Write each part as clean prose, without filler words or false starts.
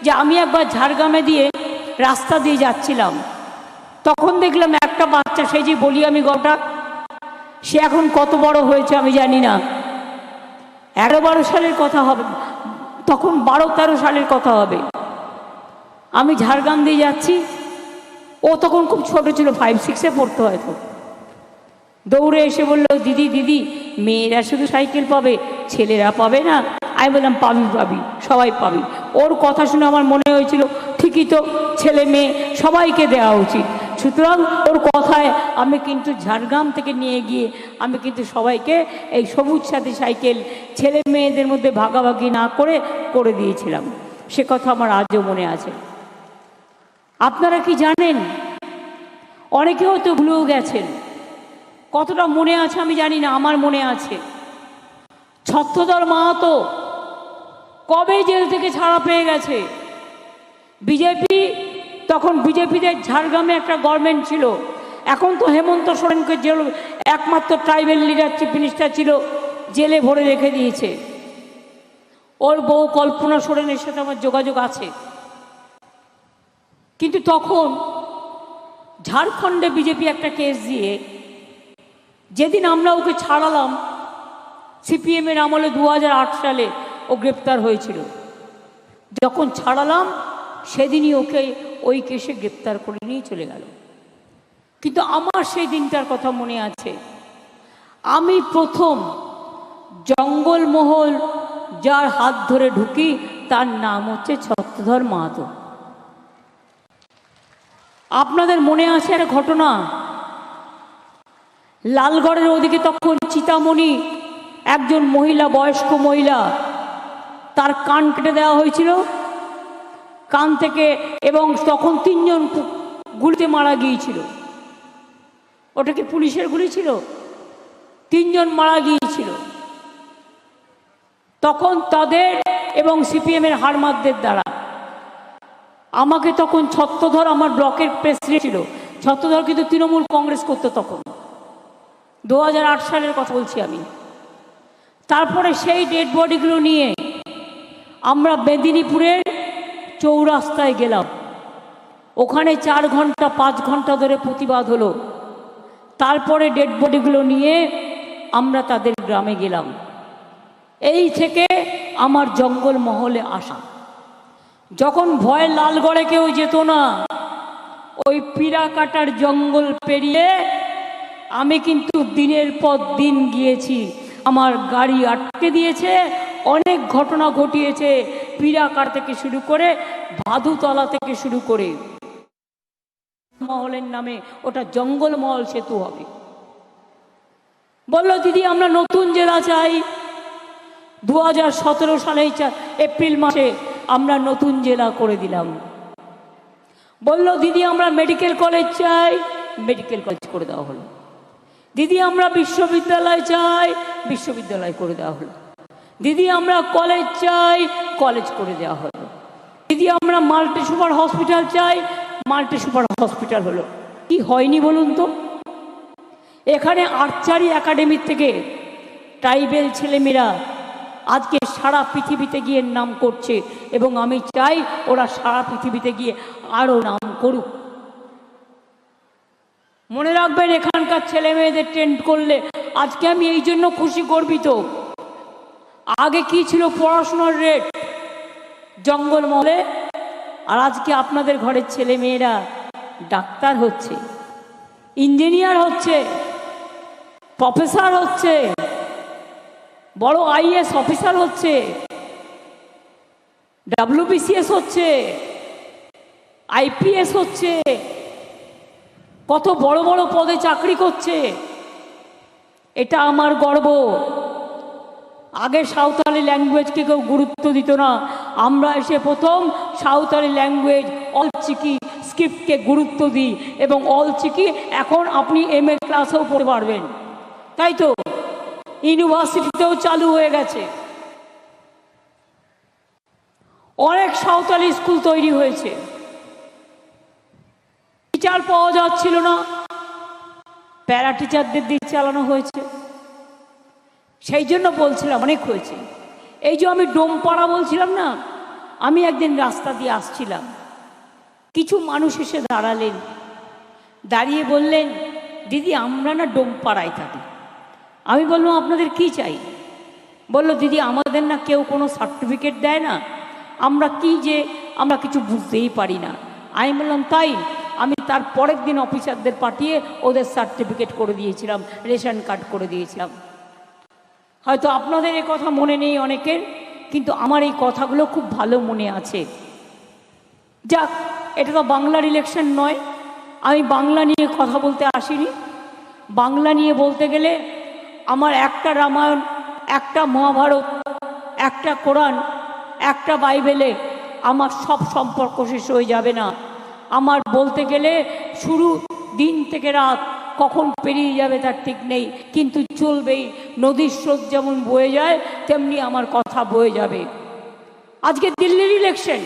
যে আমি একবার ঝাড়গ্রামে দিয়ে রাস্তা দিয়ে যাচ্ছিলাম, তখন দেখলাম একটা বাচ্চা, সেই যে বলি আমি গটা, সে এখন কত বড় হয়েছে আমি জানি না, 11-12 সালের কথা হবে, তখন 12-13 সালের কথা হবে। আমি ঝাড়গ্রাম দিয়ে যাচ্ছি, ও তখন খুব ছোট ছিল, 5-6-এ পড়তো হয়তো। দৌড়ে এসে বলল, দিদি দিদি, মেয়েরা শুধু সাইকেল পাবে, ছেলেরা পাবে না? আমি বললাম, পাবি পাবি, সবাই পাবি। ওর কথা শুনে আমার মনে হয়েছিল ঠিকই তো, ছেলে মেয়ে সবাইকে দেওয়া উচিত। সুতরাং ওর কথায় আমি কিন্তু ঝাড়গ্রাম থেকে নিয়ে গিয়ে আমি কিন্তু সবাইকে এই সবুজ সাথী সাইকেল ছেলে মেয়েদের মধ্যে ভাগাভাগি না করে করে দিয়েছিলাম। সে কথা আমার আজও মনে আছে। আপনারা কি জানেন, অনেকে হয়তো ভুলেও গেছেন, কতটা মনে আছে আমি জানি না, আমার মনে আছে ছত্রধর মাহাতো কবে জেল থেকে ছাড়া পেয়ে গেছে। বিজেপি, তখন বিজেপিতে ঝাড়গ্রামে একটা গভর্নমেন্ট ছিল, এখন তো হেমন্ত সোরেনকে জেল, একমাত্র ট্রাইবেল লিডার চিফ মিনিস্টার ছিল, জেলে ভরে রেখে দিয়েছে। ওর বউ কল্পনা সোরেনের সাথে আমার যোগাযোগ আছে। কিন্তু তখন ঝাড়খণ্ডে বিজেপি একটা কেস দিয়ে, যেদিন আমরা ওকে ছাড়ালাম, সিপিএমের আমলে 2008 সালে ও গ্রেপ্তার হয়েছিল, যখন ছাড়ালাম সেদিনই ওকে ওই কেসে গ্রেপ্তার করে নিয়ে চলে গেল। কিন্তু আমার সেই দিনটার কথা মনে আছে, আমি প্রথম জঙ্গলমহল যার হাত ধরে ঢুকি তার নাম হচ্ছে ছত্রধর মাহাতো। আপনাদের মনে আছে একটা ঘটনা, লালগড়ের ওদিকে তখন চিতামণি একজন মহিলা, বয়স্ক মহিলা, তার কান কেটে দেওয়া হয়েছিল, কান থেকে, এবং তখন 3 জন গুলিতে মারা গিয়েছিল। ওটা কি পুলিশের গুলি ছিল? 3 জন মারা গিয়েছিল। তখন তাদের এবং সিপিএমের হারমাদদের দ্বারা আমাকে তখন ছত্রধর, আমার ব্লকের প্রেসিডেন্ট ছিল ছত্রধর, কিন্তু তৃণমূল কংগ্রেস করতো তখন, 2008 সালের কথা বলছি আমি। তারপরে সেই ডেড বডিগুলো নিয়ে আমরা মেদিনীপুরের চৌরাস্তায় গেলাম, ওখানে 4 ঘন্টা 5 ঘন্টা ধরে প্রতিবাদ হলো। তারপরে ডেড বডিগুলো নিয়ে আমরা তাদের গ্রামে গেলাম। এই থেকে আমার জঙ্গল মহলে আসা। যখন ভয় লালগড়ে কেউ যেত না, ওই পিড়া কাটার জঙ্গল পেরিয়ে আমি কিন্তু দিনের পর দিন গিয়েছি। আমার গাড়ি আটকে দিয়েছে, অনেক ঘটনা ঘটিয়েছে, পিড়াকার থেকে শুরু করে ভাদুতলা থেকে শুরু করে, মহলের নামে ওটা জঙ্গল মহল সেতু হবে। বললো, দিদি আমরা নতুন জেলা চাই। 2017 সালে এপ্রিল মাসে আমরা নতুন জেলা করে দিলাম। বললো, দিদি আমরা মেডিকেল কলেজ চাই, মেডিকেল কলেজ করে দেওয়া হলো। দিদি আমরা বিশ্ববিদ্যালয় চাই, বিশ্ববিদ্যালয় করে দেওয়া হলো। দিদি আমরা কলেজ চাই, কলেজ করে দেওয়া হলো। দিদি আমরা মাল্টি সুপার হসপিটাল চাই, মাল্টি সুপার হসপিটাল হলো। কি হয়নি বলুন তো? এখানে আর্চারি একাডেমি থেকে ট্রাইবেল ছেলেমেয়েরা আজকে সারা পৃথিবীতে গিয়ে নাম করছে, এবং আমি চাই ওরা সারা পৃথিবীতে গিয়ে আরও নাম করুক। মনে রাখবেন, এখানকার ছেলে মেয়েদের ট্রেন্ড করলে আজকে আমি এই জন্য খুশি, গর্বিত। আগে কি ছিল পড়াশোনার রেট জঙ্গলমহলে, আর আজকে আপনাদের ঘরের ছেলে মেয়েরা ডাক্তার হচ্ছে, ইঞ্জিনিয়ার হচ্ছে, প্রফেসর হচ্ছে, বড় আইএস অফিসার হচ্ছে, WBCS হচ্ছে, IPS হচ্ছে, কত বড় বড় পদে চাকরি করছে। এটা আমার গর্ব। আগে সাঁওতালি ল্যাঙ্গুয়েজকে কেউ গুরুত্ব দিত না, আমরা এসে প্রথম সাঁওতালি ল্যাঙ্গুয়েজ অলচিকি স্ক্রিপ্টকে গুরুত্ব দিই, এবং অলচিকি এখন আপনি MA ক্লাসেও পড়তে পারবেন, তাই তো? ইউনিভার্সিটিতেও চালু হয়ে গেছে, অনেক সাঁওতালি স্কুল তৈরি হয়েছে। টিচার পাওয়া যাচ্ছিল না, প্যারা টিচারদের দিয়ে চালানো হয়েছে। সেই জন্য বলছিলাম অনেক হয়েছে। এই যে আমি ডোমপাড়া বলছিলাম না, আমি একদিন রাস্তা দিয়ে আসছিলাম, কিছু মানুষ এসে দাঁড়ালেন, দাঁড়িয়ে বললেন, দিদি আমরা না ডোমপাড়ায় থাকি। আমি বললাম আপনাদের কি চাই? বললো, দিদি আমাদের না কেউ কোনো সার্টিফিকেট দেয় না, আমরা কি যে আমরা কিছু বুঝতেই পারি না। আমি বললাম তাই? আমি তার পরের দিন অফিসারদের পাঠিয়ে ওদের সার্টিফিকেট করে দিয়েছিলাম, রেশন কার্ড করে দিয়েছিলাম। হয়তো আপনাদের এই কথা মনে নেই অনেকের, কিন্তু আমার এই কথাগুলো খুব ভালো মনে আছে। যাক, এটা তো বাংলার ইলেকশন নয়, আমি বাংলা নিয়ে কথা বলতে আসিনি। বাংলা নিয়ে বলতে গেলে আমার একটা রামায়ণ, একটা মহাভারত, একটা কোরআন, একটা বাইবেলে আমার সব সম্পর্ক শেষ হয়ে যাবে না। আমার বলতে গেলে শুরু দিন থেকে রাত কখন পেরিয়ে যাবে তার ঠিক নেই, কিন্তু চলবেই। নদীর স্রোত যেমন বয়ে যায় তেমনি আমার কথা বয়ে যাবে। আজকে দিল্লির ইলেকশন,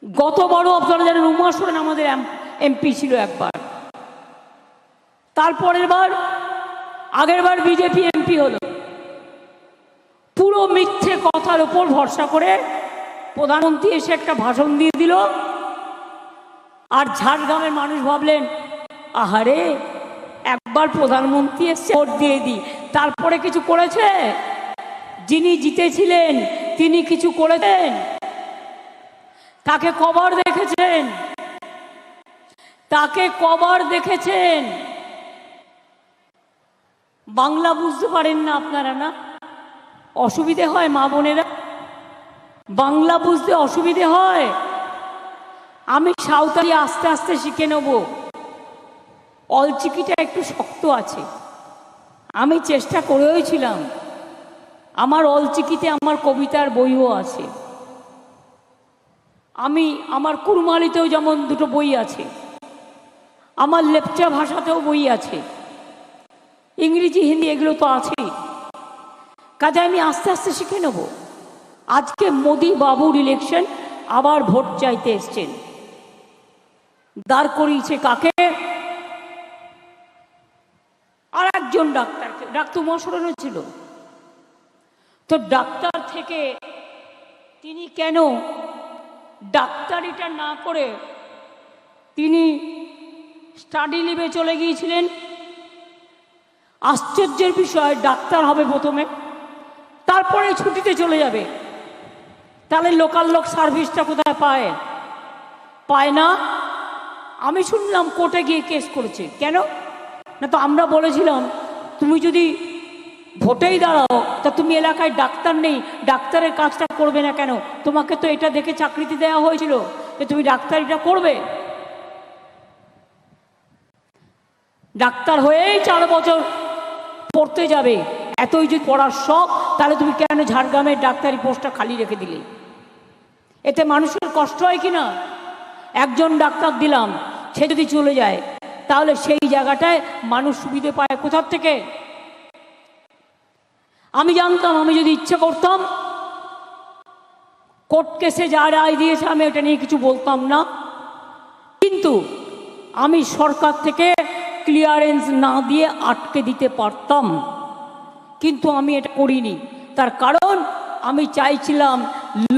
গতবারও আপনারা জানেন উমা সোরেন আমাদের এমপি ছিল একবার, তারপরের বার আগের বার বিজেপি এমপি হলো। পুরো মিথ্যে কথার উপর ভরসা করে প্রধানমন্ত্রী এসে একটা ভাষণ দিয়ে দিল, আর ঝাড়গ্রামের মানুষ ভাবলেন আহারে একবার প্রধানমন্ত্রী এসে ভোট দিয়ে দিই। তারপরে কিছু করেছে? যিনি জিতেছিলেন তিনি কিছু করেছেন? তাকে কবার দেখেছেন? তাকে কবার দেখেছেন? বাংলা বুঝতে পারেন না আপনারা? না অসুবিধে হয় মা বোনেরা, বাংলা বুঝতে অসুবিধে হয়। আমি সাঁওতালি আস্তে আস্তে শিখে নেব, অলচিকিটা একটু শক্ত আছে, আমি চেষ্টা করেওছিলাম। আমার অলচিকিতে আমার কবিতার বইও আছে, আমার কুরমালিতেও যেমন দুটো বই আছে, আমার লেপচা ভাষাতেও বই আছে, ইংরেজি হিন্দি এগুলো তো আছেই। কাজে আমি আস্তে আস্তে শিখে নেব। আজকে মোদি বাবুর ইলেকশন, আবার ভোট চাইতে এসছেন, দাঁড় করিয়েছে কাকে? আর একজন ডাক্তারকে, ডাক্তার মশরণও ছিল তো। ডাক্তার থেকে তিনি কেন ডাক্তারিটা না করে তিনি স্টাডি লিভে চলে গিয়েছিলেন? আশ্চর্যের বিষয়, ডাক্তার হবে প্রথমে, তারপরে ছুটিতে চলে যাবে। তাহলে লোকাল লোক সার্ভিসটা কোথায় পায়? পায় না। আমি শুনলাম কোর্টে গিয়ে কেস করেছে। কেন না? তো আমরা বলেছিলাম তুমি যদি ভোটেই দাঁড়াও তা তুমি এলাকায় ডাক্তার নেই, ডাক্তারের কাজটা করবে না কেন? তোমাকে তো এটা দেখে চাকরিতে দেওয়া হয়েছিল যে তুমি ডাক্তারিটা করবে। ডাক্তার হয়েই 4 বছর পড়তে যাবে, এতই যদি পড়ার শখ, তাহলে তুমি কেন ঝাড়গ্রামের ডাক্তারি পোস্টটা খালি রেখে দিলে? এতে মানুষের কষ্ট হয় কি না? একজন ডাক্তার দিলাম, সে যদি চলে যায় তাহলে সেই জায়গাটায় মানুষ সুবিধে পায় কোথার থেকে? আমি জানতাম আমি যদি ইচ্ছে করতাম, কোর্ট কেসে যা রায় দিয়েছে আমি এটা নিয়ে কিছু বলতাম না, কিন্তু আমি সরকার থেকে ক্লিয়ারেন্স না দিয়ে আটকে দিতে পারতাম, কিন্তু আমি এটা করিনি। তার কারণ আমি চাইছিলাম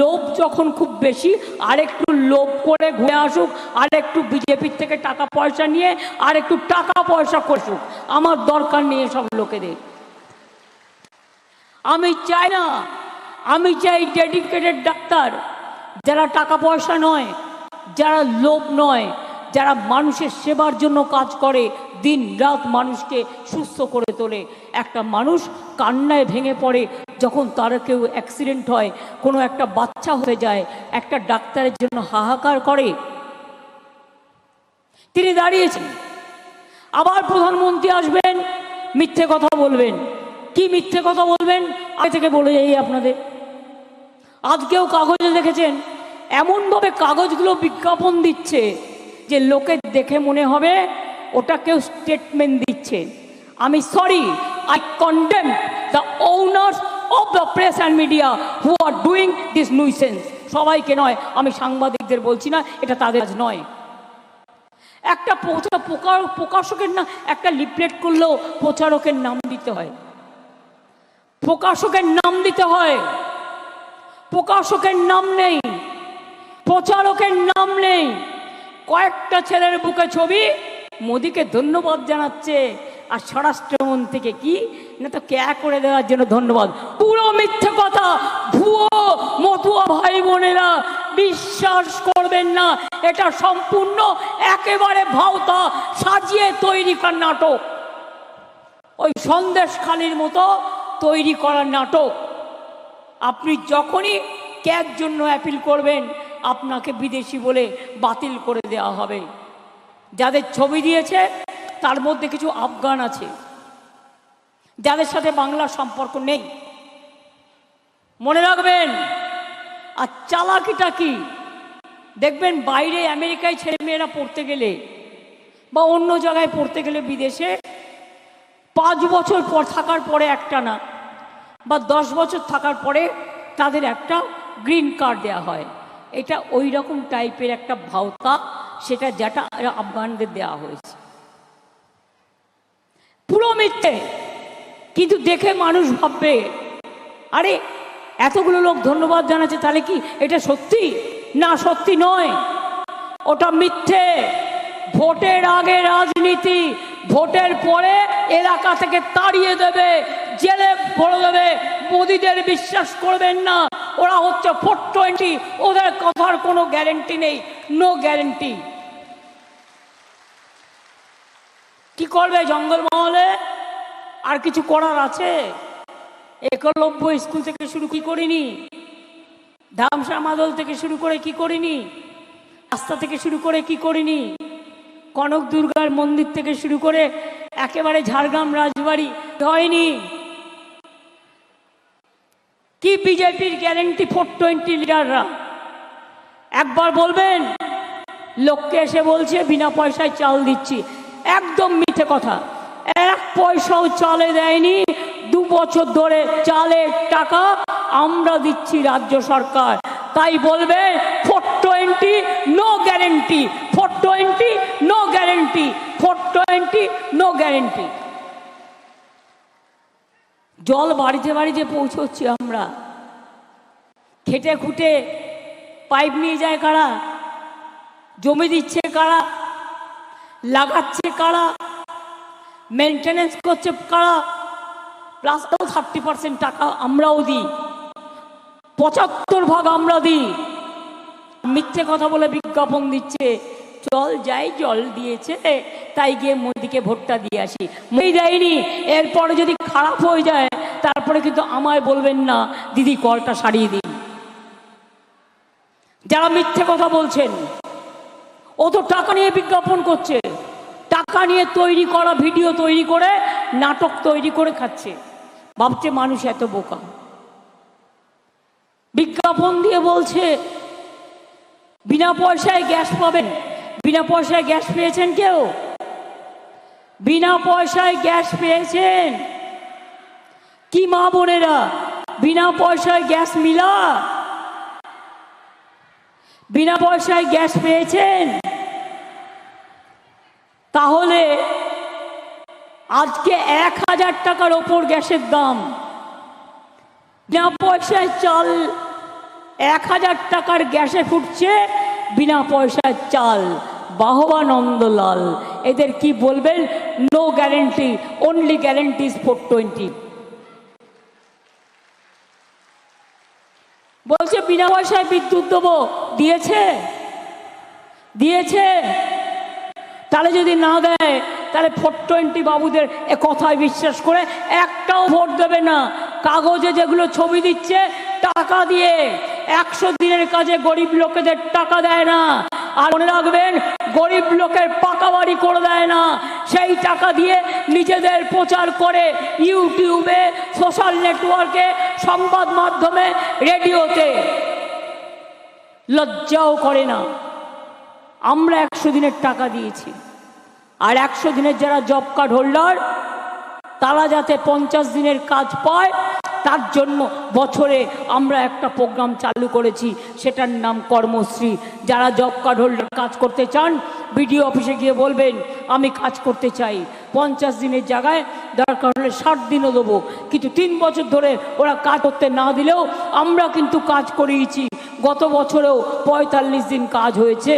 লোভ যখন খুব বেশি, আরেকটু লোভ করে ঘুরে আসুক, আরেকটু বিজেপির থেকে টাকা পয়সা নিয়ে আরেকটু টাকা পয়সা করুক, আমার দরকার নেই সব লোকেদের। আমি চাই না, আমি চাই ডেডিকেটেড ডাক্তার, যারা টাকা পয়সা নয়, যারা লোভ নয়, যারা মানুষের সেবার জন্য কাজ করে, দিন রাত মানুষকে সুস্থ করে তোলে। একটা মানুষ কান্নায় ভেঙে পড়ে যখন তার কেউ অ্যাক্সিডেন্ট হয়, কোনো একটা বাচ্চা হয়ে যায়, একটা ডাক্তারের জন্য হাহাকার করে। তিনি দাঁড়িয়েছেন, আবার প্রধানমন্ত্রী আসবেন, মিথ্যে কথা বলবেন। কি মিথ্যে কথা বলবেন আগে থেকে বলে যাই আপনাদের। আজকেও কাগজে দেখেছেন এমনভাবে কাগজগুলো বিজ্ঞাপন দিচ্ছে যে লোকের দেখে মনে হবে ওটা কেউ স্টেটমেন্ট দিচ্ছে। আমি sorry, I condemn the owners of the press and media who are doing this nuisance. সবাইকে নয়, আমি সাংবাদিকদের বলছি না, এটা তাদের কাজ নয়। একটা প্রকাশকের না একটা লিফলেট করলেও প্রচারকের নাম দিতে হয়, প্রকাশকের নাম দিতে হয়। প্রকাশকের নাম নেই, প্রচারকের নাম নেই, কয়েকটা ছেলের বুকে ছবি, মোদিকে ধন্যবাদ জানাচ্ছে। আর স্বরাষ্ট্রমন্ত্রীকে কি না তো ক্যা করে দেওয়ার জন্য ধন্যবাদ। পুরো মিথ্যে কথা, ভুয়ো মতুয়া ভাই বোনেরা, বিশ্বাস করবেন না, এটা সম্পূর্ণ একেবারে ভাওতা সাজিয়ে তৈরি করা নাটক, ওই সন্দেশখালির মতো তৈরি করা নাটক। আপনি যখনই ক্যার জন্য অ্যাপিল করবেন, আপনাকে বিদেশি বলে বাতিল করে দেওয়া হবে। যাদের ছবি দিয়েছে তার মধ্যে কিছু আফগান আছে, যাদের সাথে বাংলার সম্পর্ক নেই, মনে রাখবেন। আর চালাকিটা কি দেখবেন, বাইরে আমেরিকায় ছেলেমেয়েরা পড়তে গেলে বা অন্য জায়গায় পড়তে গেলে বিদেশে 5 বছর পর থাকার পরে একটা না, বা 10 বছর থাকার পরে তাদের একটা গ্রিন কার্ড দেওয়া হয়। এটা ওই রকম টাইপের একটা ভাওতা, সেটা যেটা আফগানদের দেওয়া হয়েছে। পুরো মিথ্যে, কিন্তু দেখে মানুষ ভাববে আরে এতগুলো লোক ধন্যবাদ জানাচ্ছে, তাহলে কি এটা সত্যি? না, সত্যি নয়, ওটা মিথ্যে। ভোটের আগে রাজনীতি, ভোটের পরে এলাকা থেকে তাড়িয়ে দেবে, জেলে ভরে দেবে। মোদিদের বিশ্বাস করবেন না, ওরা হচ্ছে 420, ওদের কথার কোনো গ্যারেন্টি নেই, নো গ্যারেন্টি। কি করবে জঙ্গলমহলে? আর কিছু করার আছে? একলব্য স্কুল থেকে শুরু কি করিনি, ধামসা মাদল থেকে শুরু করে কি করিনি, রাস্তা থেকে শুরু করে কি করিনি, কনক দুর্গার মন্দির থেকে শুরু করে একেবারে ঝাড়গ্রাম রাজবাড়ি হয়নি? কি বিজেপির গ্যারেন্টি 420 লিডাররা? একবার বলবেন, লোককে এসে বলছে বিনা পয়সায় চাল দিচ্ছি, একদম মিথ্যে কথা। 1 পয়সাও চালে দেয়নি। 2 বছর ধরে চালের টাকা আমরা দিচ্ছি, রাজ্য সরকার। তাই বলবে 420 no guarantee, 420 no guarantee, 420 no guarantee. জল বাড়িতে বাড়িতে পৌঁছচ্ছি আমরা। খেটে খুঁটে পাইপ নিয়ে যায় কারা? জমি দিচ্ছে কারা? লাগাচ্ছে কারা? মেনটেনেন্স করছে কারা? প্লাস 30% টাকা আমরাও দিই, 75 ভাগ আমরা দিই। মিথ্যে কথা বলে বিজ্ঞাপন দিচ্ছে, জল যাই, জল দিয়েছে তাই গিয়ে মোদিকে ভোটটা দিয়ে আসি। মই দেয়নি, এরপরে যদি খারাপ হয়ে যায় তারপরে কিন্তু আমায় বলবেন না দিদি কলটা সারিয়ে দিন। যারা মিথ্যে কথা বলছেন, ও তো টাকা নিয়ে বিজ্ঞাপন করছে, টাকা নিয়ে তৈরি করা ভিডিও তৈরি করে নাটক তৈরি করে খাচ্ছে। ভাবছে মানুষ এত বোকা। বিজ্ঞাপন দিয়ে বলছে বিনা পয়সায় গ্যাস পাবেন। বিনা পয়সায় গ্যাস পেয়েছেন কেউ? বিনা পয়সায় গ্যাস পেয়েছেন কি মা বোনেরা? বিনা পয়সায় গ্যাস মিলা? বিনা পয়সায় গ্যাস পেয়েছেন? তাহলে আজকে 1000 টাকার ওপর গ্যাসের দাম, বিনা পয়সায় চাল 1000 টাকার গ্যাসে ফুটছে, বিনা পয়সায় চাল। বাহবা নন্দলাল, এদের কি বলবেন? No guarantee, only guarantee is 420। বলছে বিনা পয়সায় বিদ্যুৎ দেবো, দিয়েছে? দিয়েছে? তাহলে যদি না দেয় তাহলে 420 বাবুদের এ কথায় বিশ্বাস করে একটাও ভোট দেবে না। কাগজে যেগুলো ছবি দিচ্ছে টাকা দিয়ে, 100 দিনের কাজে গরিব লোকেদের টাকা দেয় না। আর মনে রাখবেন, গরিব লোকের পাকা বাড়ি করে দেয় না, সেই টাকা দিয়ে নিজেদের প্রচার করে ইউটিউবে, সোশ্যাল নেটওয়ার্কে, সংবাদ মাধ্যমে, রেডিওতে। লজ্জাও করে না। আমরা 100 দিনের টাকা দিয়েছি, আর 100 দিনের যারা জব কার্ড হোল্ডার তারা যাতে 50 দিনের কাজ পায় তার জন্য বছরে আমরা একটা প্রোগ্রাম চালু করেছি, সেটার নাম কর্মশ্রী। যারা জব কার্ড হোল্ডার কাজ করতে চান, বিডিও অফিসে গিয়ে বলবেন আমি কাজ করতে চাই। 50 দিনের জায়গায় দরকার হলে 60 দিনও দেবো, কিন্তু 3 বছর ধরে ওরা কাজ করতে না দিলেও আমরা কিন্তু কাজ করিয়েছি। গত বছরেও 45 দিন কাজ হয়েছে।